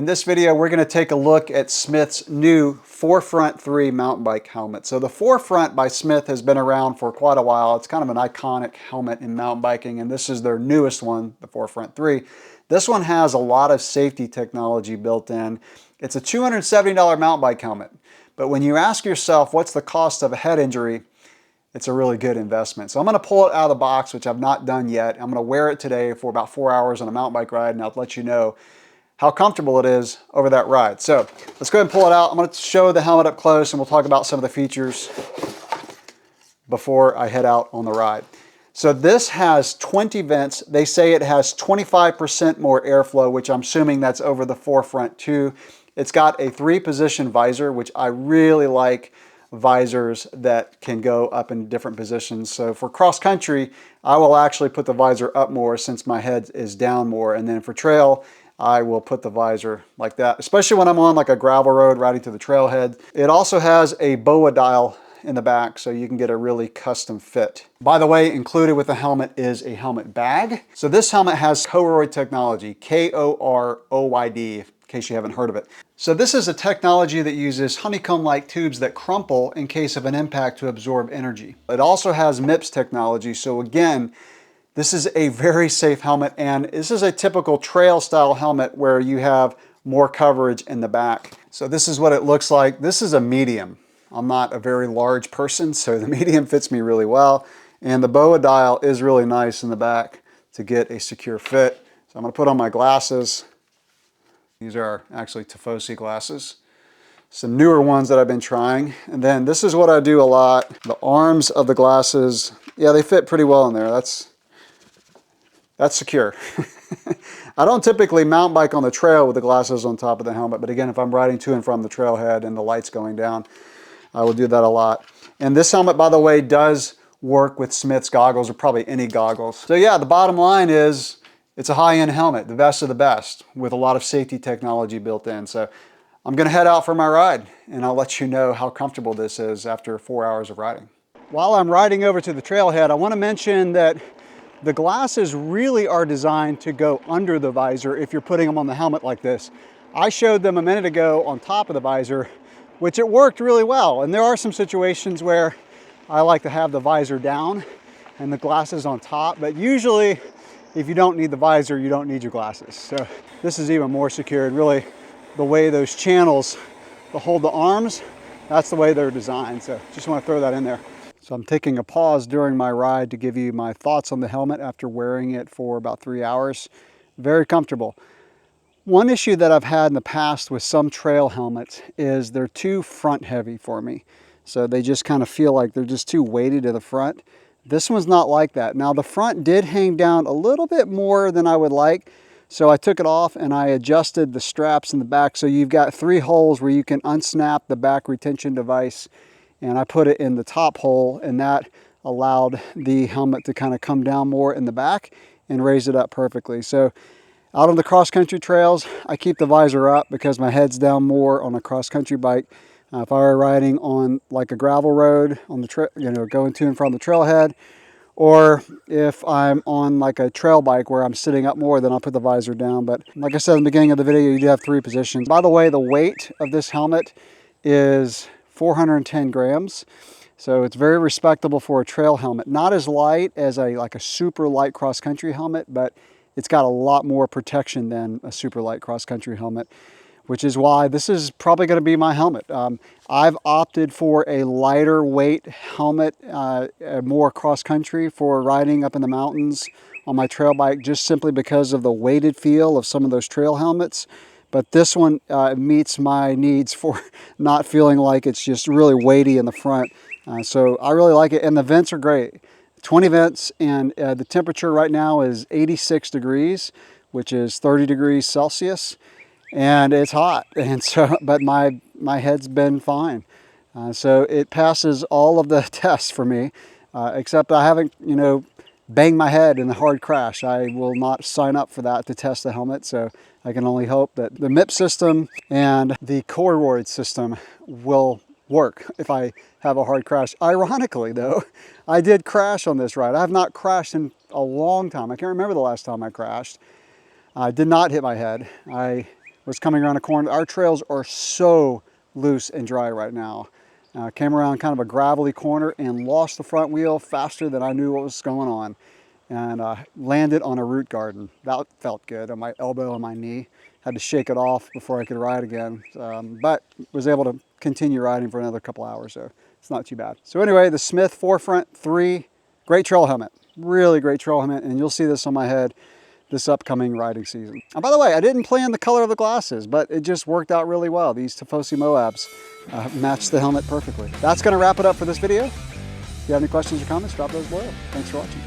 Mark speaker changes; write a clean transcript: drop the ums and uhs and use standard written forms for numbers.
Speaker 1: In this video, we're going to take a look at Smith's new Forefront 3 mountain bike helmet. So the Forefront by Smith has been around for quite a while. It's kind of an iconic helmet in mountain biking, and this is their newest one, the Forefront 3. This one has a lot of safety technology built in. It's a $270 mountain bike helmet, but when you ask yourself what's the cost of a head injury, it's a really good investment. So I'm going to pull it out of the box, which I've not done yet. I'm going to wear it today for about 4 hours on a mountain bike ride, and I'll let you know how comfortable it is over that ride. So let's go ahead and pull it out. I'm going to show the helmet up close and we'll talk about some of the features before I head out on the ride. So this has 20 vents. They say it has 25% more airflow, which I'm assuming that's over the Forefront 2. It's got a 3-position visor, which I really like visors that can go up in different positions. So for cross country, I will actually put the visor up more since my head is down more. And then for trail, I will put the visor like that, especially when I'm on like a gravel road riding to the trailhead. It also has a BOA dial in the back, so you can get a really custom fit. By the way, included with the helmet is a helmet bag. So this helmet has Koroyd technology, K-O-R-O-Y-D, in case you haven't heard of it. So this is a technology that uses honeycomb-like tubes that crumple in case of an impact to absorb energy. It also has MIPS technology, so again, this is a very safe helmet, and this is a typical trail style helmet where you have more coverage in the back. So this is what it looks like. This is a medium. I'm not a very large person, so the medium fits me really well. And the BOA dial is really nice in the back to get a secure fit. So I'm gonna put on my glasses. These are actually POC glasses. Some newer ones that I've been trying. And then this is what I do a lot. The arms of the glasses, yeah, they fit pretty well in there. That's secure. I don't typically mountain bike on the trail with the glasses on top of the helmet, but again, if I'm riding to and from the trailhead and the light's going down, I will do that a lot. And this helmet, by the way, does work with Smith's goggles, or probably any goggles. So yeah, the bottom line is it's a high-end helmet, the best of the best, with a lot of safety technology built in. So I'm gonna head out for my ride, and I'll let you know how comfortable this is after 4 hours of riding. While I'm riding over to the trailhead, I wanna mention that the glasses really are designed to go under the visor if you're putting them on the helmet like this. I showed them a minute ago on top of the visor, which it worked really well. And there are some situations where I like to have the visor down and the glasses on top, but usually if you don't need the visor, you don't need your glasses. So this is even more secure, and really the way those channels to hold the arms, that's the way they're designed. So just want to throw that in there. So I'm taking a pause during my ride to give you my thoughts on the helmet after wearing it for about 3 hours. Very comfortable. One issue that I've had in the past with some trail helmets is they're too front heavy for me. So they just kind of feel like they're just too weighted to the front. This one's not like that. Now the front did hang down a little bit more than I would like. So I took it off and I adjusted the straps in the back. So you've got 3 holes where you can unsnap the back retention device, and I put it in the top hole, and that allowed the helmet to kind of come down more in the back and raise it up perfectly. So out on the cross-country trails, I keep the visor up because my head's down more on a cross-country bike. If I were riding on like a gravel road on the going to and from the trailhead, or if I'm on like a trail bike where I'm sitting up more, then I'll put the visor down. But like I said in the beginning of the video, you do have 3 positions. By the way, the weight of this helmet is 410 grams. So it's very respectable for a trail helmet. Not as light as like a super light cross-country helmet, but it's got a lot more protection than a super light cross-country helmet, which is why this is probably going to be my helmet. I've opted for a lighter weight helmet, more cross-country for riding up in the mountains on my trail bike, just simply because of the weighted feel of some of those trail helmets. But this one meets my needs for not feeling like it's just really weighty in the front. So I really like it, and the vents are great. 20 vents, and the temperature right now is 86 degrees, which is 30 degrees Celsius, and it's hot. And so, but my head's been fine. So it passes all of the tests for me, except I haven't, banged my head in a hard crash. I will not sign up for that to test the helmet, so I can only hope that the MIPS system and the Koroyd system will work if I have a hard crash. Ironically though, I did crash on this ride. I have not crashed in a long time. I can't remember the last time I crashed. I did not hit my head. I was coming around a corner. Our trails are so loose and dry right now. Came around kind of a gravelly corner and lost the front wheel faster than I knew what was going on. And landed on a root garden. That felt good on my elbow and my knee. Had to shake it off before I could ride again. But was able to continue riding for another couple hours, so it's not too bad. So anyway, the Smith Forefront 3, great trail helmet. Really great trail helmet, and you'll see this on my head this upcoming riding season. And by the way, I didn't plan the color of the glasses, but it just worked out really well. These Tifosi Moabs matched the helmet perfectly. That's gonna wrap it up for this video. If you have any questions or comments, drop those below. Thanks for watching.